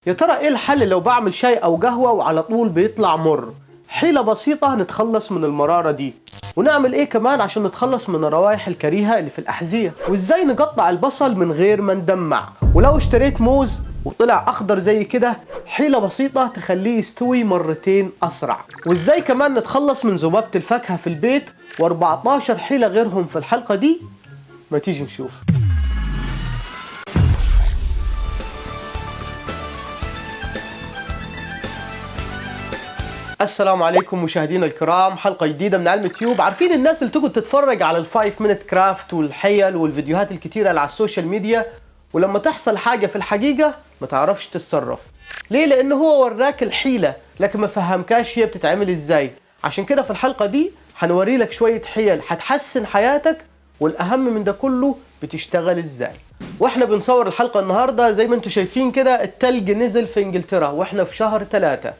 يا ترى ايه الحل لو بعمل شاي او قهوة وعلى طول بيطلع مر؟ حيلة بسيطة نتخلص من المرارة دي. ونعمل ايه كمان عشان نتخلص من الروائح الكريهة اللي في الأحذية؟ وازاي نقطع البصل من غير ما ندمع؟ ولو اشتريت موز وطلع اخضر زي كده، حيلة بسيطة تخليه يستوي مرتين اسرع. وازاي كمان نتخلص من ذبابة الفاكهة في البيت، و14 حيلة غيرهم في الحلقة دي. ما تيجي نشوف. السلام عليكم مشاهدينا الكرام، حلقة جديدة من علم تيوب. عارفين الناس اللي تقعد تتفرج على الفايف مينت كرافت والحيل والفيديوهات الكتيرة اللي على السوشيال ميديا، ولما تحصل حاجة في الحقيقة ما تعرفش تتصرف. ليه؟ لأنه هو وراك الحيلة لكن ما فهمكاش هي بتتعمل ازاي. عشان كده في الحلقة دي هنوري لك شوية حيل هتحسن حياتك، والأهم من ده كله بتشتغل ازاي. واحنا بنصور الحلقة النهاردة زي ما انتم شايفين كده التلج نزل في انجلترا واحنا في شهر 3.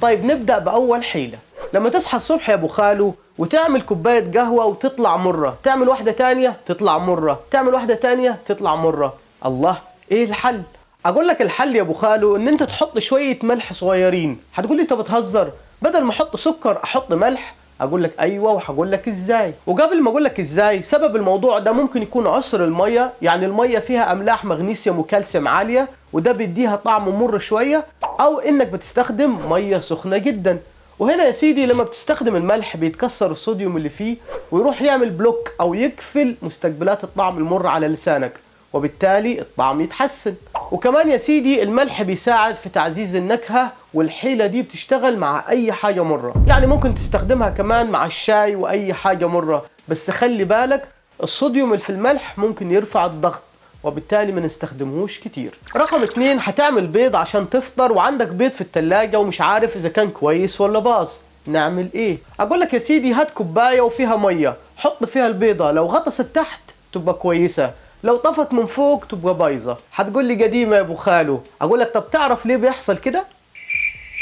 طيب نبدأ بأول حيلة. لما تصحى الصبح يا أبو خالو وتعمل كوباية قهوة وتطلع مرة، تعمل واحدة تانية تطلع مرة، تعمل واحدة تانية تطلع مرة. الله، إيه الحل؟ أقول لك الحل يا أبو خالو إن أنت تحط شوية ملح صغيرين. هتقول لي أنت بتهزر، بدل ما أحط سكر أحط ملح؟ أقول لك أيوة، وهقول لك إزاي. وقبل ما أقول لك إزاي، سبب الموضوع ده ممكن يكون عسر المية، يعني المية فيها أملاح مغنيسيوم وكالسيوم عالية وده بيديها طعم مر شوية، أو إنك بتستخدم مية سخنة جدا. وهنا يا سيدي لما بتستخدم الملح بيتكسر الصوديوم اللي فيه ويروح يعمل بلوك أو يقفل مستقبلات الطعم المر على لسانك، وبالتالي الطعم يتحسن. وكمان يا سيدي الملح بيساعد في تعزيز النكهة، والحيلة دي بتشتغل مع أي حاجة مرة، يعني ممكن تستخدمها كمان مع الشاي وأي حاجة مرة. بس خلي بالك الصوديوم اللي في الملح ممكن يرفع الضغط، وبالتالي ما نستخدمهوش كتير. رقم 2، هتعمل بيض عشان تفطر وعندك بيض في التلاجة ومش عارف إذا كان كويس ولا باظ. نعمل إيه؟ أقول لك يا سيدي هات كوباية وفيها مية، حط فيها البيضة، لو غطست تحت تبقى كويسة، لو طفت من فوق تبقى بايظة. هتقول لي قديمة يا أبو خالو. أقول لك طب تعرف ليه بيحصل كده؟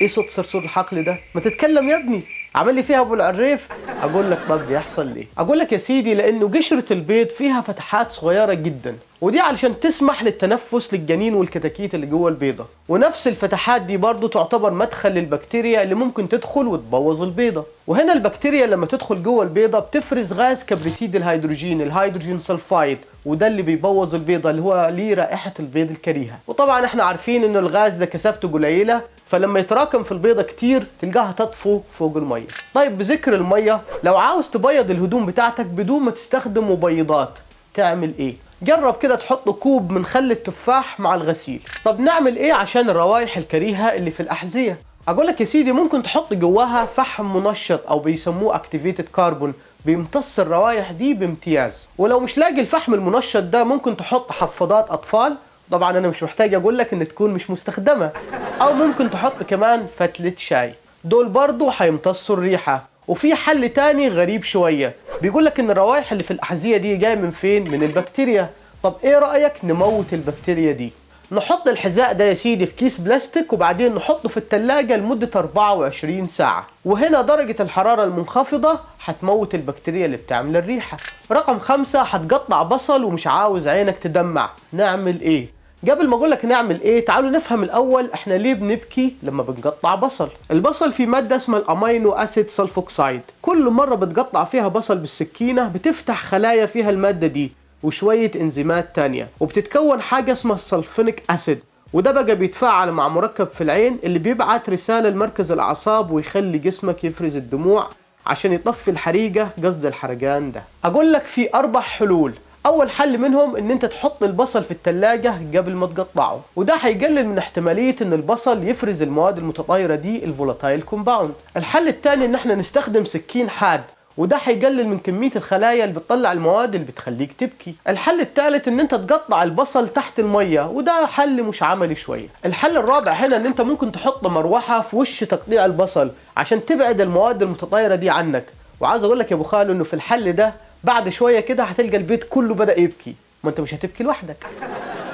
إيه صوت صرصور الحقل ده؟ ما تتكلم يا ابني، عمل لي فيها ابو العريف. اقول لك طب بيحصل ليه؟ اقول لك يا سيدي لانه قشره البيض فيها فتحات صغيره جدا، ودي علشان تسمح للتنفس للجنين والكتاكيت اللي جوه البيضه، ونفس الفتحات دي برضو تعتبر مدخل للبكتيريا اللي ممكن تدخل وتبوظ البيضه. وهنا البكتيريا لما تدخل جوه البيضه بتفرز غاز كبريتيد الهيدروجين سلفايد، وده اللي بيبوظ البيضه، اللي هو ليه رائحه البيض الكريهه. وطبعا احنا عارفين ان الغاز ده كثافته قليله، فلما يتراكم في البيضة كتير تلقاها تطفو فوق المية. طيب بذكر المية، لو عاوز تبيض الهدوم بتاعتك بدون ما تستخدم مبيضات تعمل ايه؟ جرب كده تحط كوب من خل التفاح مع الغسيل. طب نعمل ايه عشان الروائح الكريهة اللي في الأحذية؟ اقول لك يا سيدي ممكن تحط جواها فحم منشط او بيسموه اكتيفيتد كاربون، بيمتص الروائح دي بامتياز. ولو مش لاقي الفحم المنشط ده ممكن تحط حفاضات اطفال، طبعا انا مش محتاج اقول لك ان تكون مش مستخدمه، او ممكن تحط كمان فتلة شاي، دول برضو هيمتصوا الريحه. وفي حل تاني غريب شويه، بيقول لك ان الروائح اللي في الاحذيه دي جايه من فين؟ من البكتيريا. طب ايه رايك نموت البكتيريا دي؟ نحط الحذاء ده يا سيدي في كيس بلاستيك وبعدين نحطه في التلاجة لمدة 24 ساعة، وهنا درجة الحرارة المنخفضة هتموت البكتيريا اللي بتعمل الريحة. رقم 5، هتقطع بصل ومش عاوز عينك تدمع. نعمل ايه؟ قبل ما اقول لك نعمل ايه، تعالوا نفهم الاول احنا ليه بنبكي لما بنقطع بصل. البصل فيه ماده اسمها الامينو اسيد سلفوكسايد، كل مره بتقطع فيها بصل بالسكينه بتفتح خلايا فيها الماده دي وشويه انزيمات تانية، وبتتكون حاجه اسمها السلفونيك اسيد، وده بقى بيتفاعل مع مركب في العين اللي بيبعت رساله لمركز الاعصاب ويخلي جسمك يفرز الدموع عشان يطفي الحريقه، قصد الحرقان ده. اقول لك في 4 حلول. اول حل منهم ان انت تحط البصل في التلاجة قبل ما تقطعه، وده هيقلل من احتمالية ان البصل يفرز المواد المتطايرة دي الفولاتايل كومباوند. الحل الثاني ان احنا نستخدم سكين حاد، وده هيقلل من كمية الخلايا اللي بتطلع المواد اللي بتخليك تبكي. الحل الثالث ان انت تقطع البصل تحت المية، وده حل مش عملي شوية. الحل الرابع هنا ان انت ممكن تحط مروحة في وش تقطيع البصل عشان تبعد المواد المتطايرة دي عنك. وعاوز اقول لك يا ابو خالو انه في الحل ده بعد شوية كده هتلقى البيت كله بدأ يبكي، ما انت مش هتبكي لوحدك.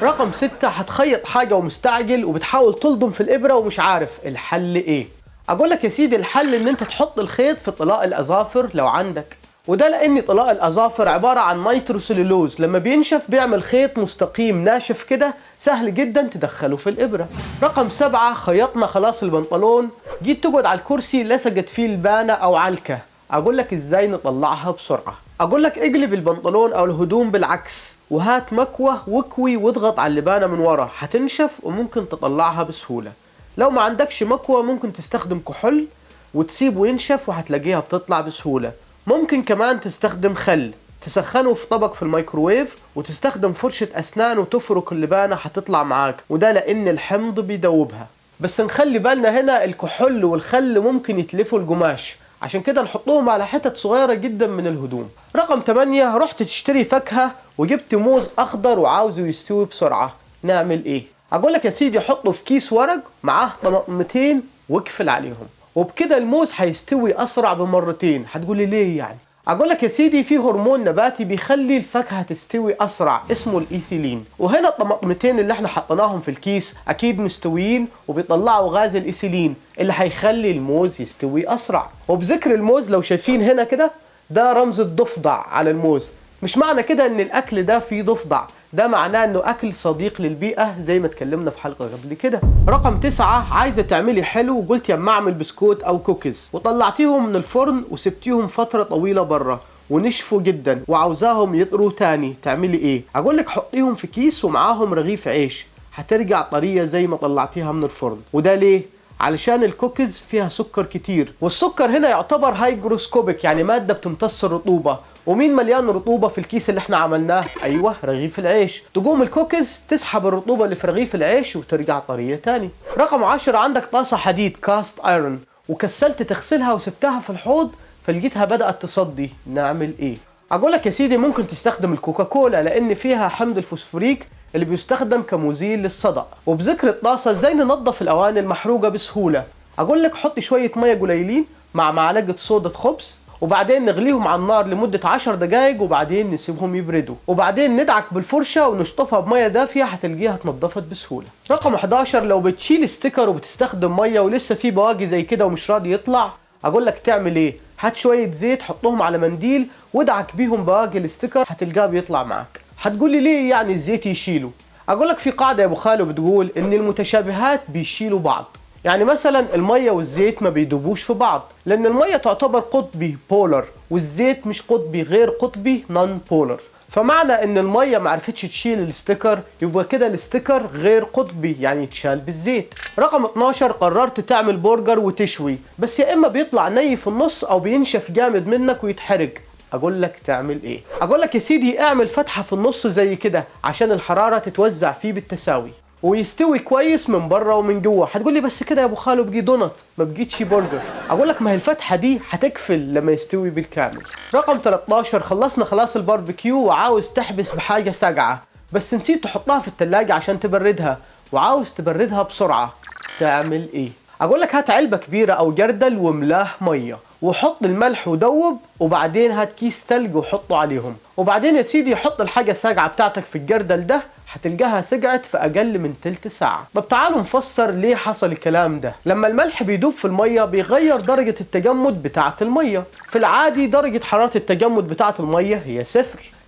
رقم 6، هتخيط حاجة ومستعجل وبتحاول تلضم في الإبرة ومش عارف الحل ايه. اقول لك يا سيدي الحل ان انت تحط الخيط في طلاء الأظافر لو عندك، وده لان طلاء الاظافر عباره عن نيتروسيلولوز، لما بينشف بيعمل خيط مستقيم ناشف كده سهل جدا تدخله في الابره. رقم 7، خيطنا خلاص البنطلون، جيت تقعد على الكرسي لصقت فيه البانه او علكه، اقول لك ازاي نطلعها بسرعه. اقول لك اقلب البنطلون او الهدوم بالعكس وهات مكوه واكوي واضغط على اللبانه من ورا، هتنشف وممكن تطلعها بسهوله. لو ما عندكش مكوه ممكن تستخدم كحول وتسيبه ينشف وهتلاقيها بتطلع بسهوله. ممكن كمان تستخدم خل تسخنه في طبق في الميكروويف وتستخدم فرشة أسنان وتفرك اللبانة هتطلع معاك، وده لأن الحمض بيدوبها. بس نخلي بالنا هنا الكحول والخل ممكن يتلفوا القماش، عشان كده نحطهم على حتت صغيرة جدا من الهدوم. رقم 8، رحت تشتري فاكهة وجبت موز أخضر وعاوزه يستوي بسرعة، نعمل إيه؟ أقول لك يا سيدي حطه في كيس ورق معاه طماطمتين واقفل عليهم، وبكده الموز هيستوي أسرع بمرتين. هتقولي ليه يعني؟ اقول لك يا سيدي في هرمون نباتي بيخلي الفاكهه تستوي اسرع اسمه الايثيلين، وهنا الطماطمتين اللي احنا حطيناهم في الكيس اكيد مستويين وبيطلعوا غاز الايثيلين اللي هيخلي الموز يستوي اسرع. وبذكر الموز لو شايفين هنا كده ده رمز الضفدع على الموز، مش معنى كده ان الاكل ده فيه ضفدع، ده معناه انه اكل صديق للبيئه زي ما اتكلمنا في حلقه قبل كده. رقم 9، عايزه تعملي حلو وقلت يا اما اعمل بسكوت او كوكيز وطلعتيهم من الفرن وسبتيهم فتره طويله بره ونشفوا جدا وعاوزاهم يطروا تاني، تعملي ايه؟ اقول لك حطيهم في كيس ومعاهم رغيف عيش، هترجع طريه زي ما طلعتيها من الفرن. وده ليه؟ علشان الكوكيز فيها سكر كتير، والسكر هنا يعتبر هايجروسكوبيك يعني ماده بتمتص الرطوبه، ومين مليان رطوبة في الكيس اللي احنا عملناه؟ ايوه رغيف العيش. تقوم الكوكيز تسحب الرطوبة اللي في رغيف العيش وترجع طرية تاني. رقم 10، عندك طاسة حديد كاست ايرون وكسلت تغسلها وسبتها في الحوض فلقيتها بدأت تصدي، نعمل ايه؟ اقول لك يا سيدي ممكن تستخدم الكوكاكولا لان فيها حمض الفوسفوريك اللي بيستخدم كمزيل للصدأ. وبذكر الطاسة ازاي ننظف الاواني المحروقة بسهولة، اقول لك حطي شوية مية قليلين مع معلقة صودا خبز وبعدين نغليهم على النار لمدة 10 دقايق وبعدين نسيبهم يبردوا، وبعدين ندعك بالفرشة ونشطفها بمية دافية هتلقيها اتنضفت بسهولة. رقم 11، لو بتشيل ستيكر وبتستخدم مية ولسه في بواقي زي كده ومش راضي يطلع، اقول لك تعمل ايه؟ هات شوية زيت حطهم على منديل وادعك بيهم بواقي الستيكر هتلقاه بيطلع معاك. هتقولي ليه يعني الزيت يشيله؟ اقول لك في قاعدة يا ابو خالو بتقول ان المتشابهات بيشيلوا بعض، يعني مثلا المية والزيت ما بيدوبوش في بعض لان المية تعتبر قطبي بولر والزيت مش قطبي غير قطبي نون بولر، فمعنى ان المية معرفتش تشيل الستيكر يبقى كده الستيكر غير قطبي يعني يتشال بالزيت. رقم 12، قررت تعمل برجر وتشوي بس يا اما بيطلع ني في النص او بينشف جامد منك ويتحرق، اقول لك تعمل ايه؟ اقول لك يا سيدي اعمل فتحة في النص زي كده عشان الحرارة تتوزع فيه بالتساوي ويستوي كويس من بره ومن جوه. هتقولي بس كده يا ابو خالو بقي دونت ما بقيتش برجر، اقول لك ما هي الفتحه دي هتكفل لما يستوي بالكامل. رقم 13، خلصنا خلاص الباربيكيو وعاوز تحبس بحاجه ساقعه بس نسيت تحطها في التلاجة عشان تبردها وعاوز تبردها بسرعه، تعمل ايه؟ اقول لك هات علبه كبيره او جردل وملاه ميه وحط الملح ودوب وبعدين هات كيس ثلج وحطه عليهم، وبعدين يا سيدي حط الحاجه الساقعه بتاعتك في الجردل ده هتلقاها سقعت في اقل من تلت ساعة. طب تعالوا نفسر ليه حصل الكلام ده. لما الملح بيدوب في المية بيغير درجة التجمد بتاعة المية، في العادي درجة حرارة التجمد بتاعة المية هي 0،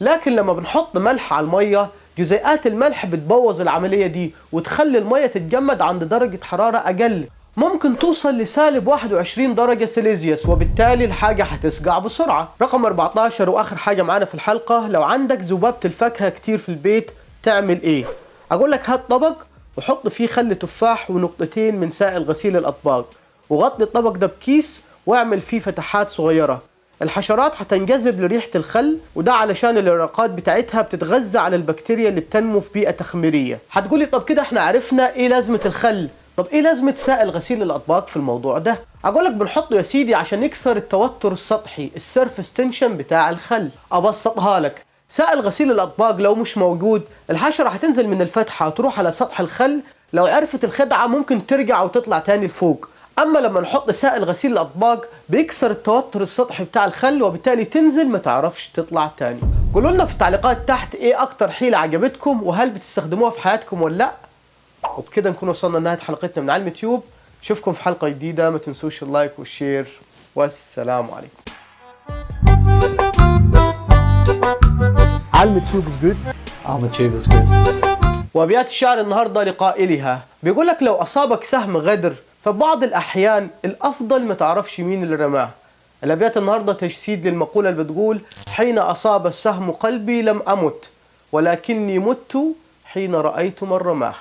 لكن لما بنحط ملح على المية جزيئات الملح بتبوظ العملية دي وتخلي المية تتجمد عند درجة حرارة اقل ممكن توصل لسالب 21 درجة سيليزيوس، وبالتالي الحاجة هتسقع بسرعة. رقم 14 واخر حاجة معانا في الحلقة، لو عندك ذبابة الفاكهة كتير في البيت تعمل ايه؟ اقول لك هات طبق وحط فيه خل تفاح ونقطتين من سائل غسيل الاطباق وغطي الطبق ده بكيس واعمل فيه فتحات صغيرة، الحشرات هتنجذب لريحة الخل وده علشان الورقات بتاعتها بتتغذى على البكتيريا اللي بتنمو في بيئة تخميرية. هتقولي طب كده احنا عرفنا ايه لازمة الخل، طب ايه لازمة سائل غسيل الاطباق في الموضوع ده؟ اقول لك بنحطه يا سيدي عشان يكسر التوتر السطحي السيرفس تنشن بتاع الخل. ابسطها لك، سائل غسيل الاطباق لو مش موجود الحشرة هتنزل من الفتحة وتروح على سطح الخل، لو عرفت الخدعة ممكن ترجع وتطلع تاني لفوق، اما لما نحط سائل غسيل الاطباق بيكسر التوتر السطحي بتاع الخل وبالتالي تنزل ما تعرفش تطلع تاني. قولوا لنا في التعليقات تحت ايه اكتر حيلة عجبتكم وهل بتستخدموها في حياتكم ولا لا. وبكده نكون وصلنا لنهاية حلقتنا من علم تيوب، اشوفكم في حلقة جديدة، ما تنسوش اللايك والشير والسلام عليكم. علم تيوب is good. Almatube is good. وابيات الشعر النهارده لقائلها بيقول لك: لو اصابك سهم غدر فبعض الاحيان الافضل ما تعرفش مين اللي رماه. الابيات النهارده تجسيد للمقوله اللي بتقول: حين اصاب السهم قلبي لم امت ولكني مت حين رايت من رماه.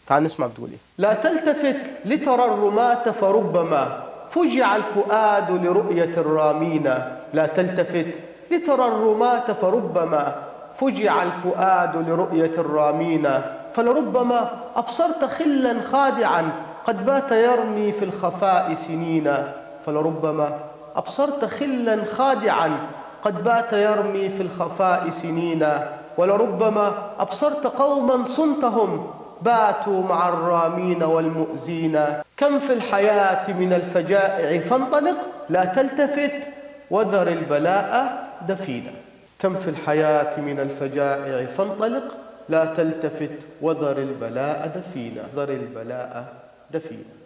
تعال نسمع بتقول ايه. لا تلتفت لترى الرماة فربما فجع الفؤاد لرؤية الرامين. لا تلتفت لترى الرماة فربما فجع الفؤاد لرؤية الرامين. فلربما أبصرت خلا خادعا قد بات يرمي في الخفاء سنين. فلربما أبصرت خلا خادعا قد بات يرمي في الخفاء سنين. ولربما أبصرت قوما صنتهم باتوا مع الرامين والمؤذين. كم في الحياة من الفجائع فانطلق لا تلتفت وذر البلاء دفينا. كم في الحياة من الفجائع فانطلق لا تلتفت وذر البلاء دفينا. ذر البلاء دفينا.